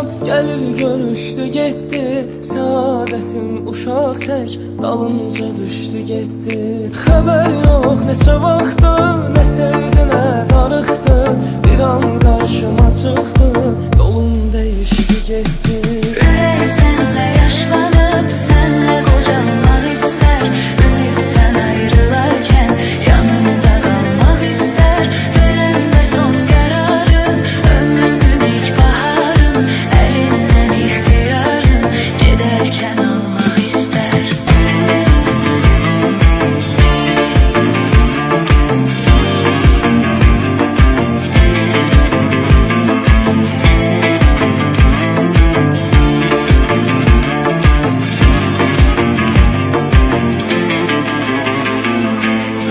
yaşam gelib görüşdü getdi. Səadətim uşaq tək dalınca düşdü getdi. Xəbər yox neçə vaxtı, nə sevdi nə darıxdı. Bir an qarşıma çıxdı, yolum dəyişdi getdi. Ürək sənlə yaşlanıb, sənlə qocalmaq istər. Ümid sən ayrılarkən yanımda qalmaq istər. Verəndə son qərarın, ömrümün ilk baharın. Əlindən ixtiyarın, gedərkən almaq istər.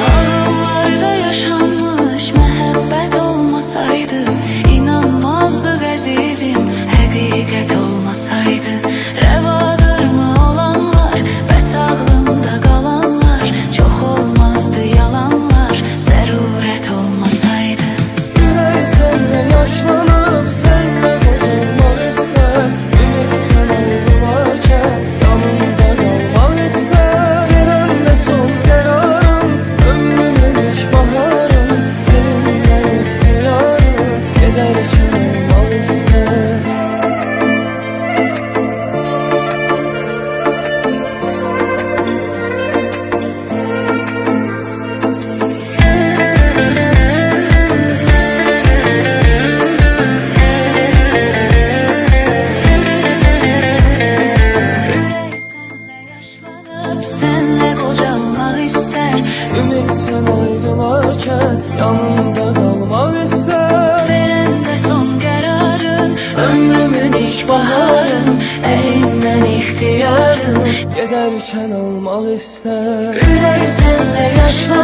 Ağıllarda yaşanmış məhəbbət olmasaydı, inanmazdıq əzizim, həqiqət olmasaydı. Rəvadırmı olanlar, bəs ağlımda qalanlar, çox olmazdı yalanlar, zərurət olmasaydı. Ürək sənlə yaşlanıb, sənlə qocalmaq istər. Ümid sən ayrılarkən yanımda qalmaq istər. Verəndə son qərarım, ömrümün ilk baharım. Elimdən ixtiyarım, gedərkən almaq istər. Ürək sənlə yaşlanıb, sənlə qocalmaq istər. Ümid sən ayrılarkən yanımda qalmaq istər. Verəndə son qərarın, ömrümün ilk baharın. Əlindən ixtiyarın, Gedərkən almaq istər. ürək sənlə yaşlanıb.